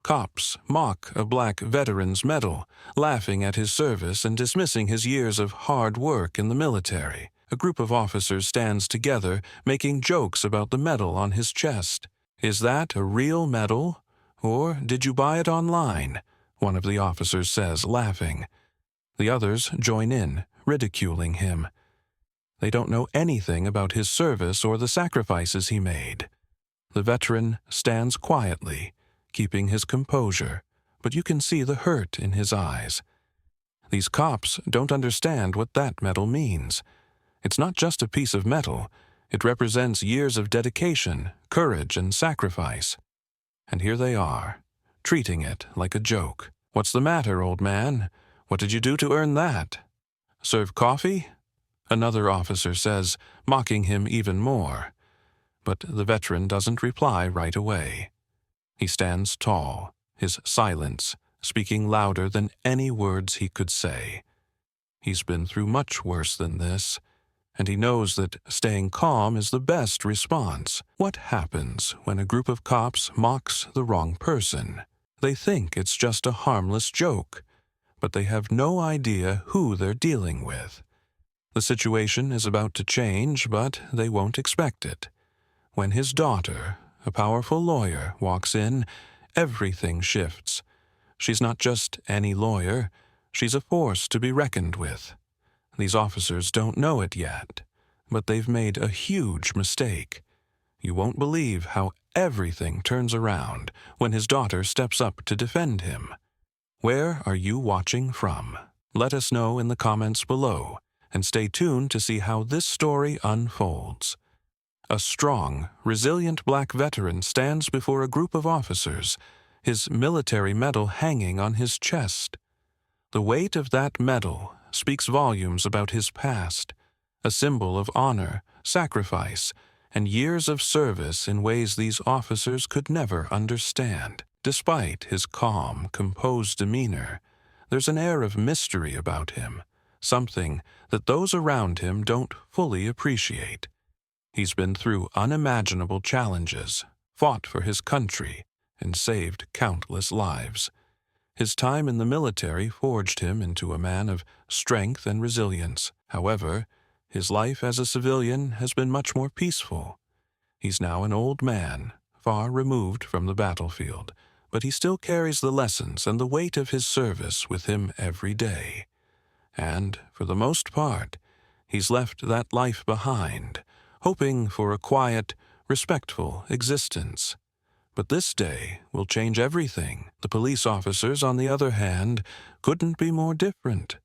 Cops mock a black veteran's medal, laughing at his service and dismissing his years of hard work in the military. A group of officers stands together, making jokes about the medal on his chest. "Is that a real medal? Or did you buy it online?" one of the officers says, laughing. The others join in, ridiculing him. They don't know anything about his service or the sacrifices he made. The veteran stands quietly, keeping his composure, but you can see the hurt in his eyes. These cops don't understand what that medal means. It's not just a piece of metal. It represents years of dedication, courage, and sacrifice. And here they are, treating it like a joke. "What's the matter, old man? What did you do to earn that?" "Serve coffee?" another officer says, mocking him even more. But the veteran doesn't reply right away. He stands tall, his silence speaking louder than any words he could say. He's been through much worse than this, and he knows that staying calm is the best response. What happens when a group of cops mocks the wrong person? They think it's just a harmless joke, but they have no idea who they're dealing with. The situation is about to change, but they won't expect it. When his daughter, a powerful lawyer, walks in, everything shifts. She's not just any lawyer, she's a force to be reckoned with. These officers don't know it yet, but they've made a huge mistake. You won't believe how everything turns around when his daughter steps up to defend him. Where are you watching from? Let us know in the comments below, and stay tuned to see how this story unfolds. A strong, resilient black veteran stands before a group of officers, his military medal hanging on his chest. The weight of that medal speaks volumes about his past, a symbol of honor, sacrifice, and years of service in ways these officers could never understand. Despite his calm, composed demeanor, there's an air of mystery about him, something that those around him don't fully appreciate. He's been through unimaginable challenges, fought for his country, and saved countless lives. His time in the military forged him into a man of strength and resilience. However, his life as a civilian has been much more peaceful. He's now an old man, far removed from the battlefield, but he still carries the lessons and the weight of his service with him every day. And, for the most part, he's left that life behind, hoping for a quiet, respectful existence. But this day will change everything. The police officers, on the other hand, couldn't be more different.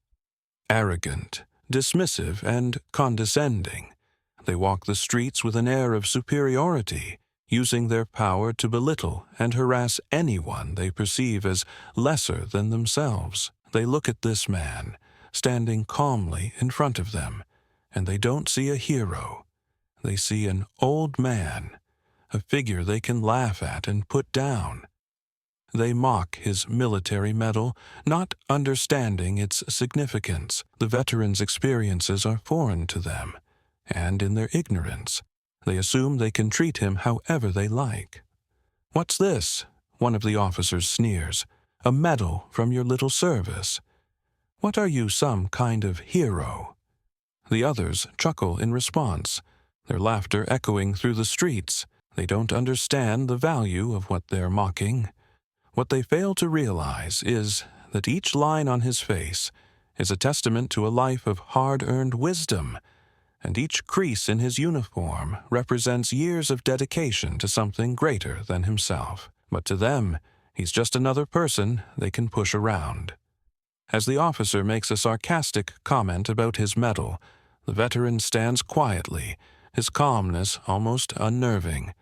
Arrogant, dismissive, and condescending, they walk the streets with an air of superiority, using their power to belittle and harass anyone they perceive as lesser than themselves. They look at this man, standing calmly in front of them, and they don't see a hero. They see an old man, a figure they can laugh at and put down. They mock his military medal, not understanding its significance. The veteran's experiences are foreign to them, and in their ignorance, they assume they can treat him however they like. "What's this?" one of the officers sneers. "A medal from your little service. What are you, some kind of hero?" The others chuckle in response, their laughter echoing through the streets. They don't understand the value of what they're mocking. What they fail to realize is that each line on his face is a testament to a life of hard-earned wisdom, and each crease in his uniform represents years of dedication to something greater than himself. But to them, he's just another person they can push around. As the officer makes a sarcastic comment about his medal, the veteran stands quietly, his calmness almost unnerving.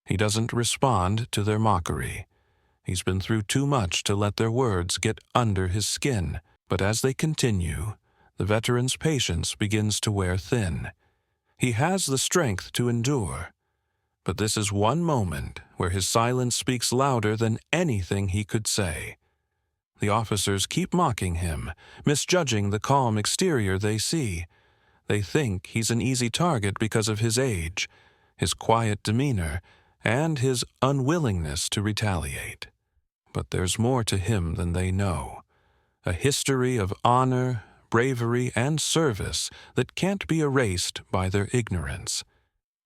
He doesn't respond to their mockery. He's been through too much to let their words get under his skin. But as they continue, the veteran's patience begins to wear thin. He has the strength to endure. But this is one moment where his silence speaks louder than anything he could say. The officers keep mocking him, misjudging the calm exterior they see. They think he's an easy target because of his age, his quiet demeanor, and his unwillingness to retaliate. But there's more to him than they know. A history of honor, bravery, and service that can't be erased by their ignorance.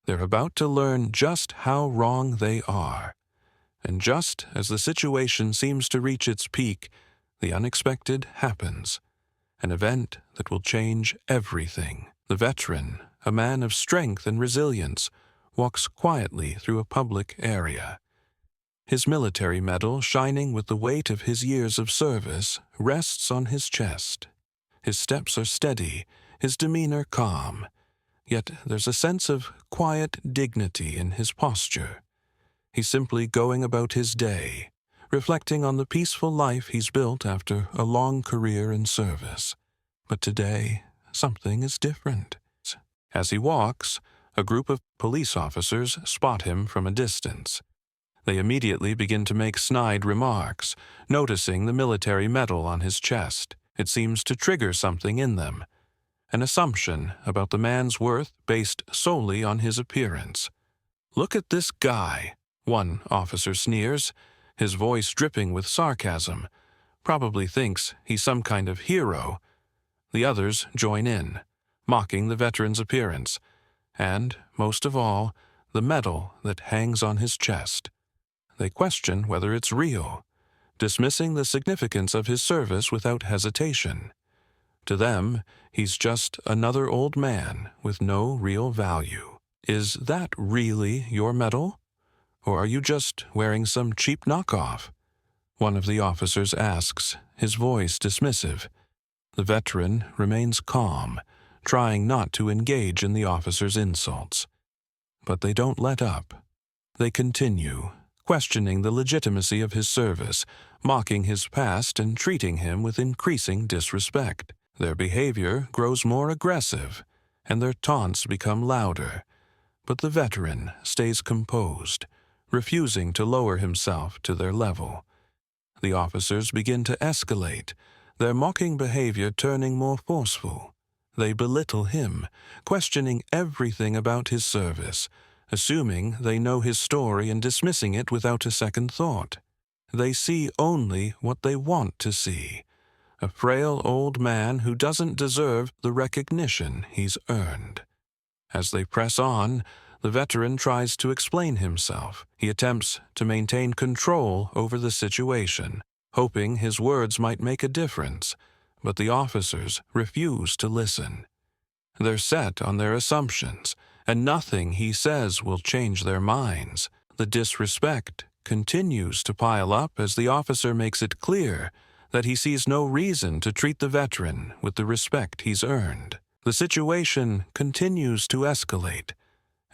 They're about to learn just how wrong they are. And just as the situation seems to reach its peak, the unexpected happens. An event that will change everything. The veteran, a man of strength and resilience, walks quietly through a public area. His military medal, shining with the weight of his years of service, rests on his chest. His steps are steady, his demeanor calm, yet there's a sense of quiet dignity in his posture. He's simply going about his day, reflecting on the peaceful life he's built after a long career in service. But today, something is different. As he walks, a group of police officers spot him from a distance. They immediately begin to make snide remarks, noticing the military medal on his chest. It seems to trigger something in them, an assumption about the man's worth based solely on his appearance. "Look at this guy," one officer sneers, his voice dripping with sarcasm. Probably thinks he's some kind of hero. The others join in, mocking the veteran's appearance, and, most of all, the medal that hangs on his chest. They question whether it's real, dismissing the significance of his service without hesitation. To them, he's just another old man with no real value. Is that really your medal? Or are you just wearing some cheap knockoff? One of the officers asks, his voice dismissive. The veteran remains calm, trying not to engage in the officer's insults. But they don't let up. They continue, questioning the legitimacy of his service, mocking his past and treating him with increasing disrespect. Their behavior grows more aggressive, and their taunts become louder. But the veteran stays composed, refusing to lower himself to their level. The officers begin to escalate, their mocking behavior turning more forceful. They belittle him, questioning everything about his service, assuming they know his story and dismissing it without a second thought. They see only what they want to see, a frail old man who doesn't deserve the recognition he's earned. As they press on, the veteran tries to explain himself. He attempts to maintain control over the situation, hoping his words might make a difference, but the officers refuse to listen. They're set on their assumptions, and nothing he says will change their minds. The disrespect continues to pile up as the officer makes it clear that he sees no reason to treat the veteran with the respect he's earned. The situation continues to escalate,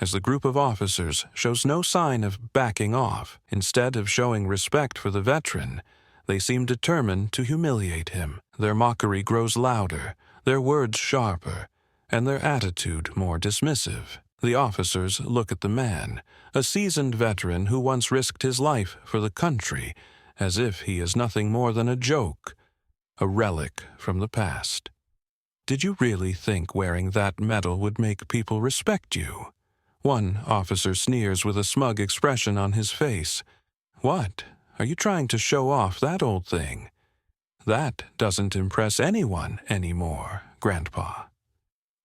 as the group of officers shows no sign of backing off. Instead of showing respect for the veteran, they seem determined to humiliate him. Their mockery grows louder, their words sharper, and their attitude more dismissive. The officers look at the man, a seasoned veteran who once risked his life for the country, as if he is nothing more than a joke, a relic from the past. "Did you really think wearing that medal would make people respect you?" One officer sneers with a smug expression on his face. "What? Are you trying to show off that old thing? That doesn't impress anyone anymore, Grandpa."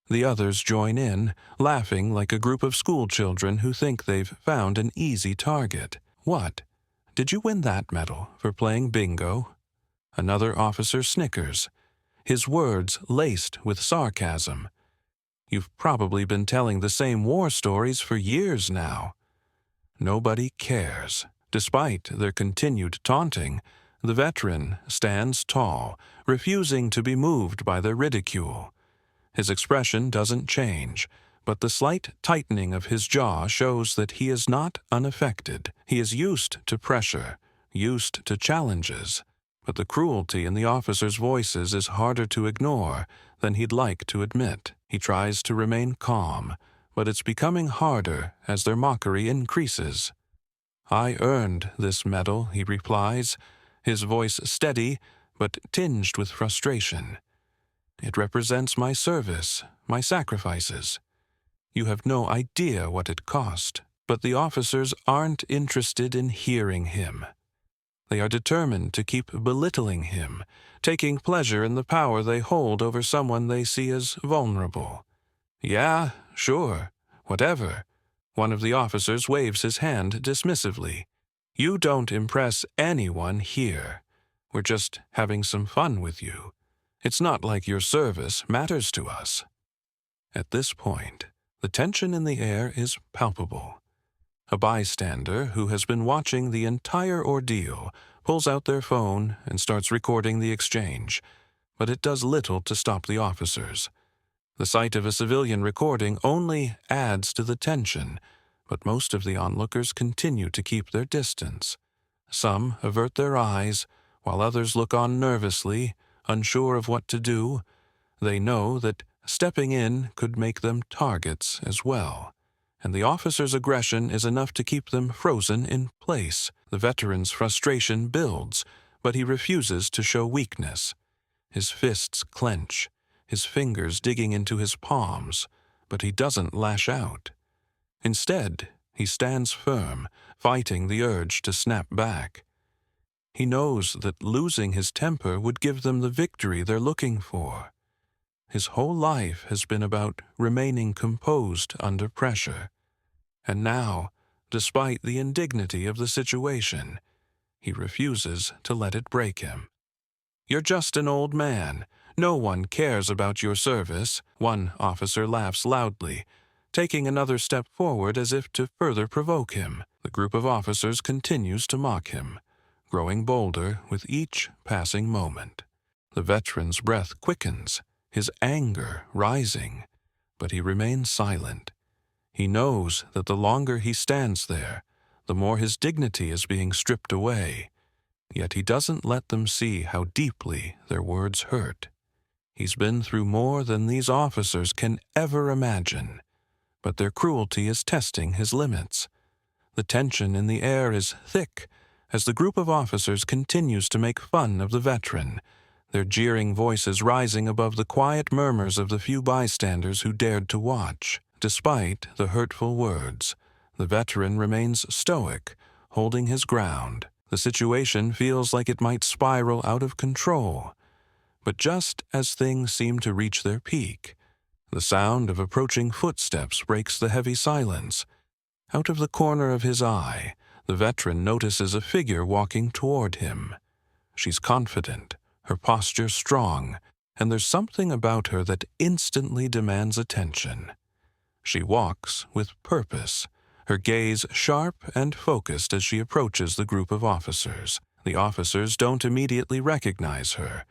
The others join in, laughing like a group of school children who think they've found an easy target. "What? Did you win that medal for playing bingo?" Another officer snickers, his words laced with sarcasm. "You've probably been telling the same war stories for years now." Nobody cares. Despite their continued taunting, the veteran stands tall, refusing to be moved by their ridicule. His expression doesn't change, but the slight tightening of his jaw shows that he is not unaffected. He is used to pressure, used to challenges, but the cruelty in the officers' voices is harder to ignore than he'd like to admit. He tries to remain calm, but it's becoming harder as their mockery increases. "I earned this medal," he replies, his voice steady but tinged with frustration. "It represents my service, my sacrifices. You have no idea what it cost." But the officers aren't interested in hearing him. They are determined to keep belittling him, taking pleasure in the power they hold over someone they see as vulnerable. Yeah, sure, whatever. One of the officers waves his hand dismissively. You don't impress anyone here. We're just having some fun with you. It's not like your service matters to us. At this point, the tension in the air is palpable. A bystander who has been watching the entire ordeal pulls out their phone and starts recording the exchange, but it does little to stop the officers. The sight of a civilian recording only adds to the tension, but most of the onlookers continue to keep their distance. Some avert their eyes, while others look on nervously, unsure of what to do. They know that stepping in could make them targets as well, and the officer's aggression is enough to keep them frozen in place. The veteran's frustration builds, but he refuses to show weakness. His fists clench, his fingers digging into his palms, but he doesn't lash out. Instead, he stands firm, fighting the urge to snap back. He knows that losing his temper would give them the victory they're looking for. His whole life has been about remaining composed under pressure. And now, despite the indignity of the situation, he refuses to let it break him. You're just an old man. No one cares about your service, one officer laughs loudly, taking another step forward as if to further provoke him. The group of officers continues to mock him, growing bolder with each passing moment. The veteran's breath quickens, his anger rising, but he remains silent. He knows that the longer he stands there, the more his dignity is being stripped away. Yet he doesn't let them see how deeply their words hurt. He's been through more than these officers can ever imagine, but their cruelty is testing his limits. The tension in the air is thick as the group of officers continues to make fun of the veteran, their jeering voices rising above the quiet murmurs of the few bystanders who dared to watch. Despite the hurtful words, the veteran remains stoic, holding his ground. The situation feels like it might spiral out of control. But just as things seem to reach their peak, the sound of approaching footsteps breaks the heavy silence. Out of the corner of his eye, the veteran notices a figure walking toward him. She's confident, her posture strong, and there's something about her that instantly demands attention. She walks with purpose, her gaze sharp and focused as she approaches the group of officers. The officers don't immediately recognize her,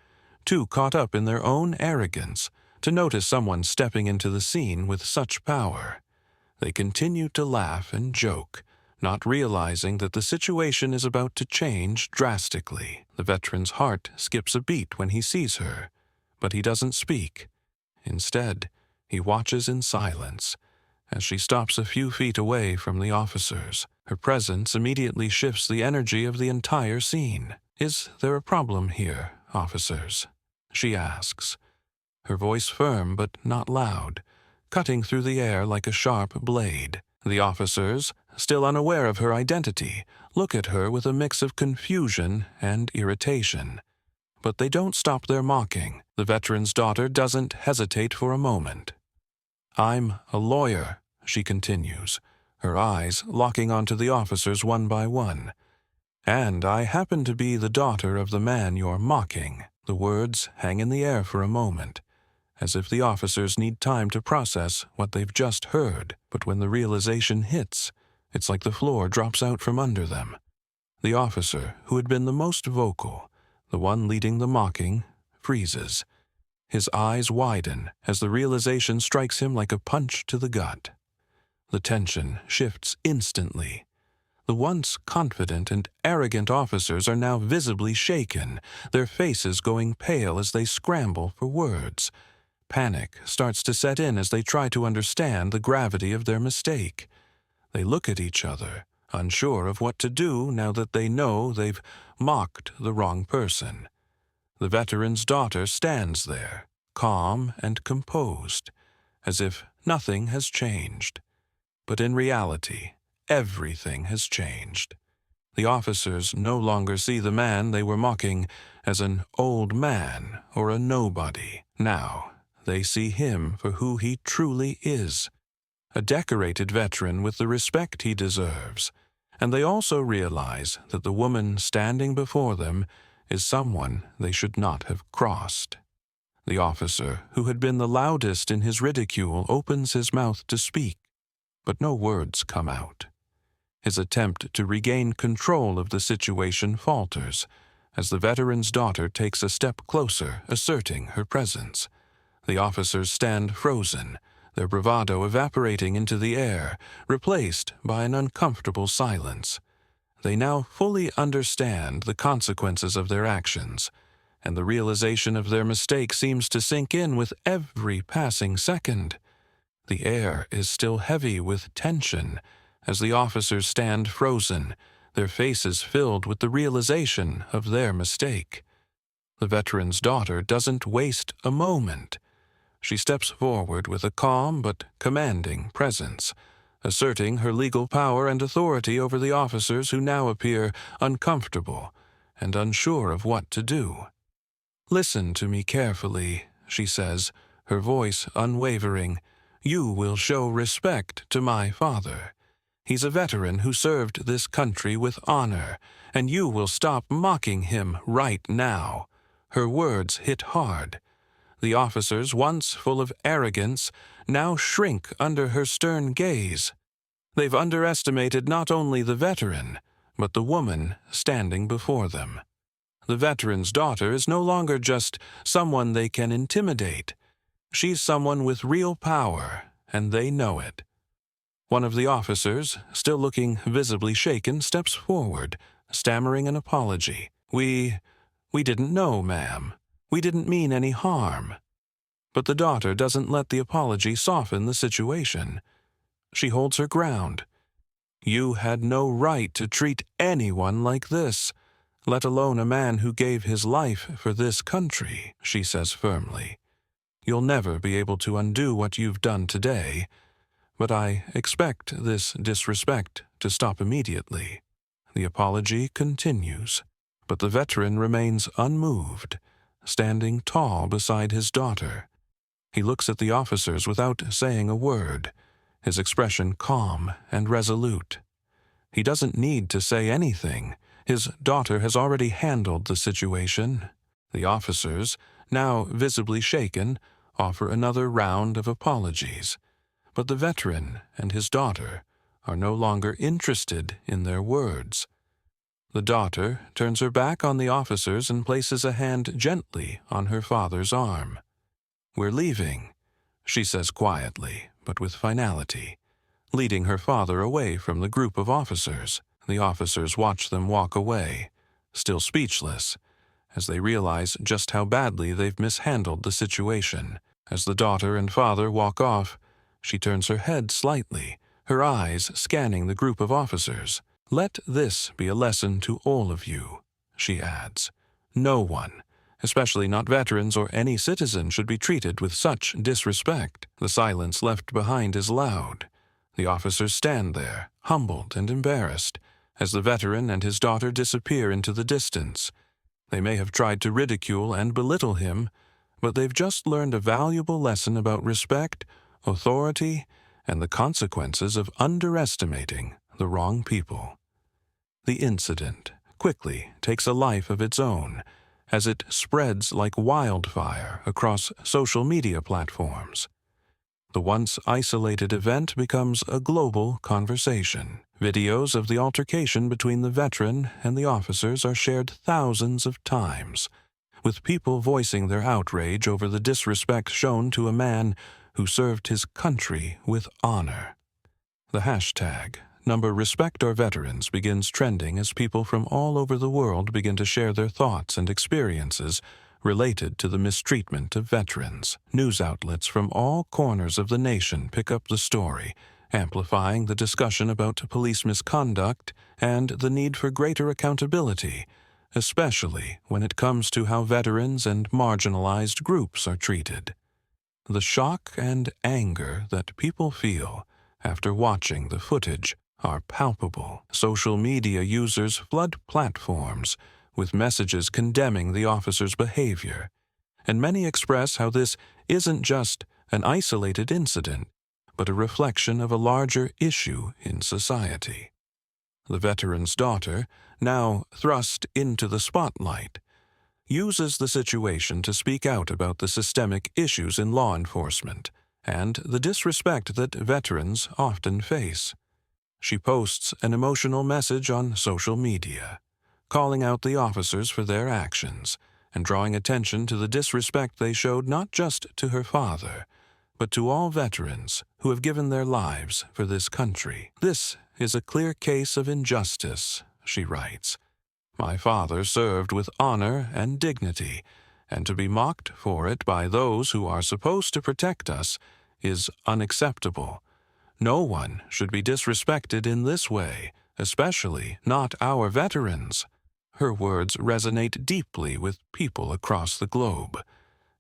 too caught up in their own arrogance to notice someone stepping into the scene with such power. They continue to laugh and joke, not realizing that the situation is about to change drastically. The veteran's heart skips a beat when he sees her, but he doesn't speak. Instead, he watches in silence as she stops a few feet away from the officers. Her presence immediately shifts the energy of the entire scene. "Is there a problem here, officers?" she asks, her voice firm but not loud, cutting through the air like a sharp blade. The officers, still unaware of her identity, look at her with a mix of confusion and irritation. But they don't stop their mocking. The veteran's daughter doesn't hesitate for a moment. "I'm a lawyer," she continues, her eyes locking onto the officers one by one. "And I happen to be the daughter of the man you're mocking." The words hang in the air for a moment, as if the officers need time to process what they've just heard. But when the realization hits, it's like the floor drops out from under them. The officer who had been the most vocal, the one leading the mocking, freezes. His eyes widen as the realization strikes him like a punch to the gut. The tension shifts instantly. The once confident and arrogant officers are now visibly shaken, their faces going pale as they scramble for words. Panic starts to set in as they try to understand the gravity of their mistake. They look at each other, unsure of what to do now that they know they've mocked the wrong person. The veteran's daughter stands there, calm and composed, as if nothing has changed. But in reality, everything has changed. The officers no longer see the man they were mocking as an old man or a nobody. Now, they see him for who he truly is, a decorated veteran with the respect he deserves. And they also realize that the woman standing before them is someone they should not have crossed. The officer, who had been the loudest in his ridicule, opens his mouth to speak, but no words come out. His attempt to regain control of the situation falters as the veteran's daughter takes a step closer, asserting her presence. The officers stand frozen, their bravado evaporating into the air, replaced by an uncomfortable silence. They now fully understand the consequences of their actions, and the realization of their mistake seems to sink in with every passing second. The air is still heavy with tension as the officers stand frozen, their faces filled with the realization of their mistake. The veteran's daughter doesn't waste a moment. She steps forward with a calm but commanding presence, asserting her legal power and authority over the officers who now appear uncomfortable and unsure of what to do. "Listen to me carefully," she says, her voice unwavering. "You will show respect to my father. He's a veteran who served this country with honor, and you will stop mocking him right now." Her words hit hard. The officers, once full of arrogance, now shrink under her stern gaze. They've underestimated not only the veteran, but the woman standing before them. The veteran's daughter is no longer just someone they can intimidate. She's someone with real power, and they know it. One of the officers, still looking visibly shaken, steps forward, stammering an apology. We didn't know, ma'am. We didn't mean any harm." But the daughter doesn't let the apology soften the situation. She holds her ground. "You had no right to treat anyone like this, let alone a man who gave his life for this country," she says firmly. "You'll never be able to undo what you've done today, but I expect this disrespect to stop immediately." The apology continues, but the veteran remains unmoved, standing tall beside his daughter. He looks at the officers without saying a word, his expression calm and resolute. He doesn't need to say anything. His daughter has already handled the situation. The officers, now visibly shaken, offer another round of apologies, but the veteran and his daughter are no longer interested in their words. The daughter turns her back on the officers and places a hand gently on her father's arm. "We're leaving," she says quietly, but with finality, leading her father away from the group of officers. The officers watch them walk away, still speechless, as they realize just how badly they've mishandled the situation. As the daughter and father walk off, she turns her head slightly, her eyes scanning the group of officers. "Let this be a lesson to all of you," she adds. "No one, especially not veterans or any citizen, should be treated with such disrespect." The silence left behind is loud. The officers stand there, humbled and embarrassed, as the veteran and his daughter disappear into the distance. They may have tried to ridicule and belittle him, but they've just learned a valuable lesson about respect, authority, and the consequences of underestimating the wrong people. The incident quickly takes a life of its own, as it spreads like wildfire across social media platforms. The once isolated event becomes a global conversation. Videos of the altercation between the veteran and the officers are shared thousands of times, with people voicing their outrage over the disrespect shown to a man who served his country with honor. The hashtag #RespectOurVeterans begins trending as people from all over the world begin to share their thoughts and experiences related to the mistreatment of veterans. News outlets from all corners of the nation pick up the story, amplifying the discussion about police misconduct and the need for greater accountability, especially when it comes to how veterans and marginalized groups are treated. The shock and anger that people feel after watching the footage are palpable. Social media users flood platforms with messages condemning the officer's behavior, and many express how this isn't just an isolated incident, but a reflection of a larger issue in society. The veteran's daughter, now thrust into the spotlight, uses the situation to speak out about the systemic issues in law enforcement and the disrespect that veterans often face. She posts an emotional message on social media, calling out the officers for their actions and drawing attention to the disrespect they showed not just to her father, but to all veterans who have given their lives for this country. "This is a clear case of injustice," she writes. "My father served with honor and dignity, and to be mocked for it by those who are supposed to protect us is unacceptable. No one should be disrespected in this way, especially not our veterans." Her words resonate deeply with people across the globe.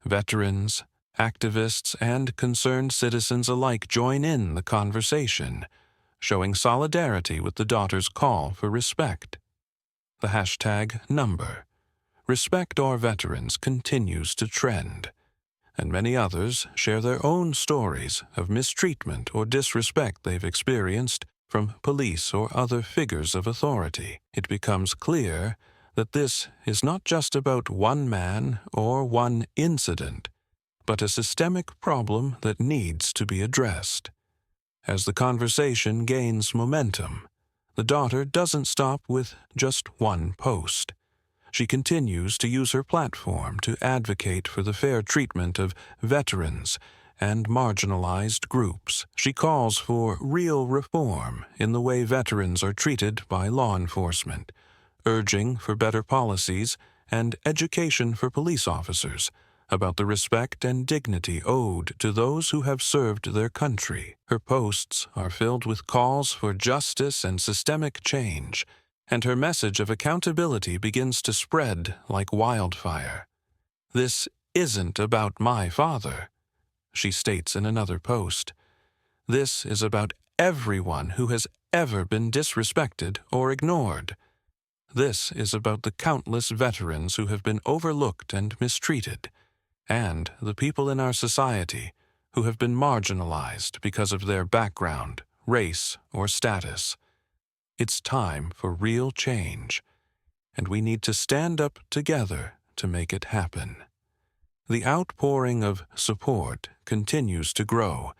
Veterans, activists, and concerned citizens alike join in the conversation, showing solidarity with the daughter's call for respect. The hashtag number, Respect Our Veterans, continues to trend, and many others share their own stories of mistreatment or disrespect they've experienced from police or other figures of authority. It becomes clear that this is not just about one man or one incident, but a systemic problem that needs to be addressed. As the conversation gains momentum, the daughter doesn't stop with just one post. She continues to use her platform to advocate for the fair treatment of veterans and marginalized groups. She calls for real reform in the way veterans are treated by law enforcement, urging for better policies and education for police officers about the respect and dignity owed to those who have served their country. Her posts are filled with calls for justice and systemic change, and her message of accountability begins to spread like wildfire. "This isn't about my father," she states in another post. "This is about everyone who has ever been disrespected or ignored. This is about the countless veterans who have been overlooked and mistreated, and the people in our society who have been marginalized because of their background, race, or status. It's time for real change, and we need to stand up together to make it happen." The outpouring of support continues to grow,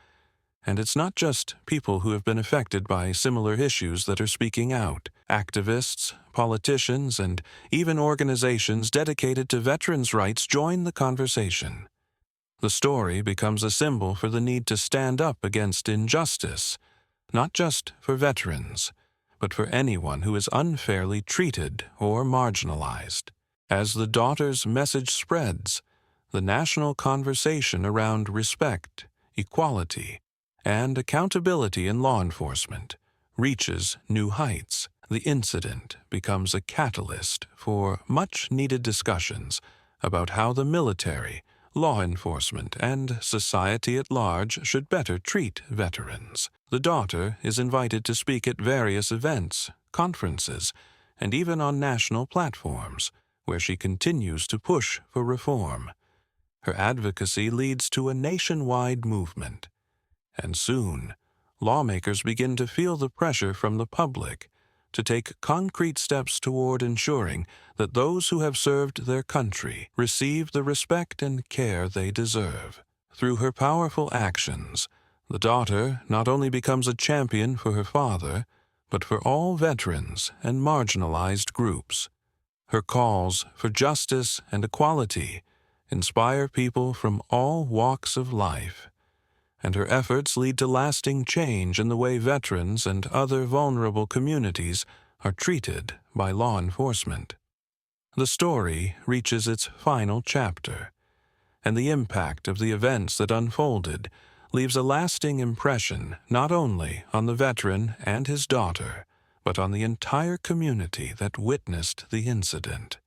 and it's not just people who have been affected by similar issues that are speaking out. Activists, politicians, and even organizations dedicated to veterans' rights join the conversation. The story becomes a symbol for the need to stand up against injustice, not just for veterans, but for anyone who is unfairly treated or marginalized. As the daughter's message spreads, the national conversation around respect, equality, and accountability in law enforcement reaches new heights. The incident becomes a catalyst for much-needed discussions about how the military, law enforcement, and society at large should better treat veterans. The daughter is invited to speak at various events, conferences, and even on national platforms, where she continues to push for reform. Her advocacy leads to a nationwide movement, and soon, lawmakers begin to feel the pressure from the public to take concrete steps toward ensuring that those who have served their country receive the respect and care they deserve. Through her powerful actions, the daughter not only becomes a champion for her father, but for all veterans and marginalized groups. Her calls for justice and equality inspire people from all walks of life, and her efforts lead to lasting change in the way veterans and other vulnerable communities are treated by law enforcement. The story reaches its final chapter, and the impact of the events that unfolded leaves a lasting impression not only on the veteran and his daughter, but on the entire community that witnessed the incident.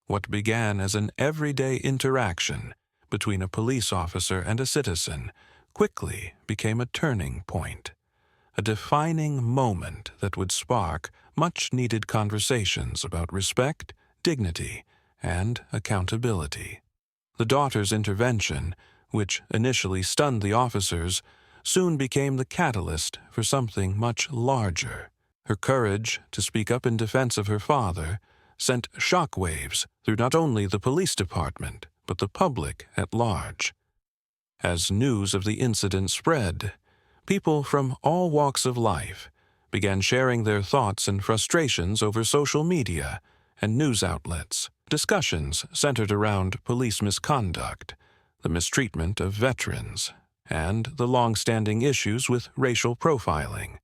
What began as an everyday interaction between a police officer and a citizen quickly became a turning point, a defining moment that would spark much-needed conversations about respect, dignity, and accountability. The daughter's intervention, which initially stunned the officers, soon became the catalyst for something much larger. Her courage to speak up in defense of her father sent shockwaves through not only the police department, but the public at large. As news of the incident spread, people from all walks of life began sharing their thoughts and frustrations over social media and news outlets. Discussions centered around police misconduct, the mistreatment of veterans, and the long-standing issues with racial profiling.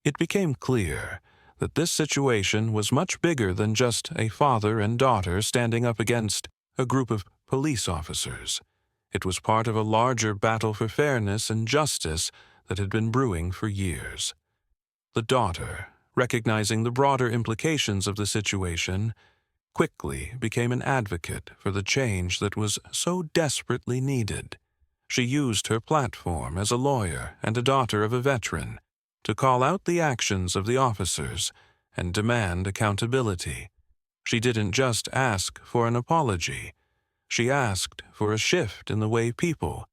It became clear that this situation was much bigger than just a father and daughter standing up against a group of police officers. It was part of a larger battle for fairness and justice that had been brewing for years. The daughter, recognizing the broader implications of the situation, quickly became an advocate for the change that was so desperately needed. She used her platform as a lawyer and a daughter of a veteran to call out the actions of the officers and demand accountability. She didn't just ask for an apology. She asked for a shift in the way people,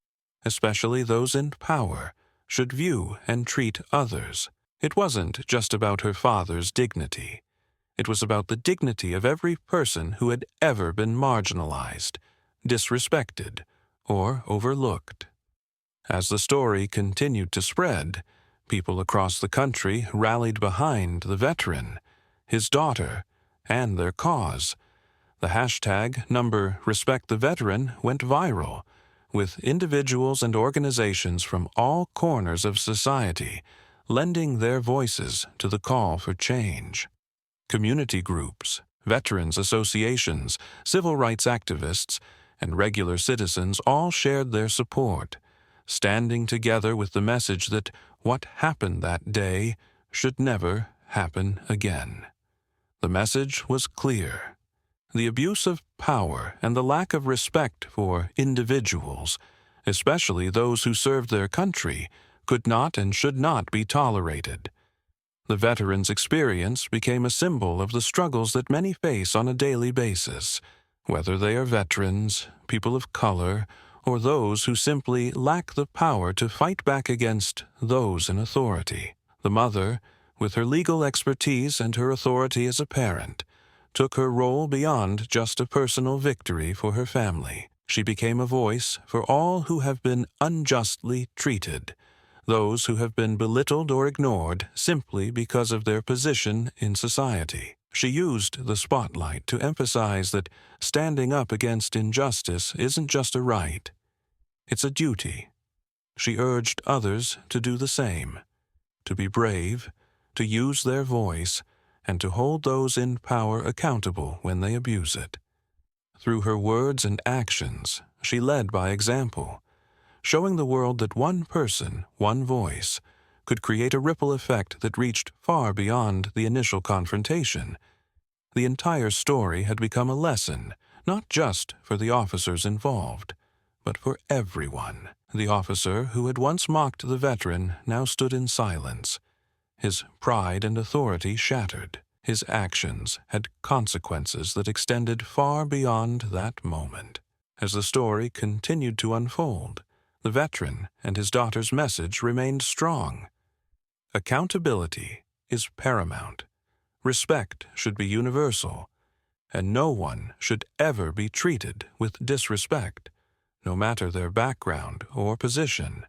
especially those in power, should view and treat others. It wasn't just about her father's dignity. It was about the dignity of every person who had ever been marginalized, disrespected, or overlooked. As the story continued to spread, people across the country rallied behind the veteran, his daughter, and their cause. The hashtag #RespectTheVeteran went viral, with individuals and organizations from all corners of society lending their voices to the call for change. Community groups, veterans associations, civil rights activists, and regular citizens all shared their support, standing together with the message that what happened that day should never happen again. The message was clear. The abuse of power and the lack of respect for individuals, especially those who served their country, could not and should not be tolerated. The veterans' experience became a symbol of the struggles that many face on a daily basis, whether they are veterans, people of color, or those who simply lack the power to fight back against those in authority. The mother, with her legal expertise and her authority as a parent, took her role beyond just a personal victory for her family. She became a voice for all who have been unjustly treated, those who have been belittled or ignored simply because of their position in society. She used the spotlight to emphasize that standing up against injustice isn't just a right, it's a duty. She urged others to do the same, to be brave, to use their voice, and to hold those in power accountable when they abuse it. Through her words and actions, she led by example, showing the world that one person, one voice, could create a ripple effect that reached far beyond the initial confrontation. The entire story had become a lesson, not just for the officers involved, but for everyone. The officer who had once mocked the veteran now stood in silence, his pride and authority shattered. His actions had consequences that extended far beyond that moment. As the story continued to unfold, the veteran and his daughter's message remained strong. Accountability is paramount. Respect should be universal, and no one should ever be treated with disrespect, no matter their background or position.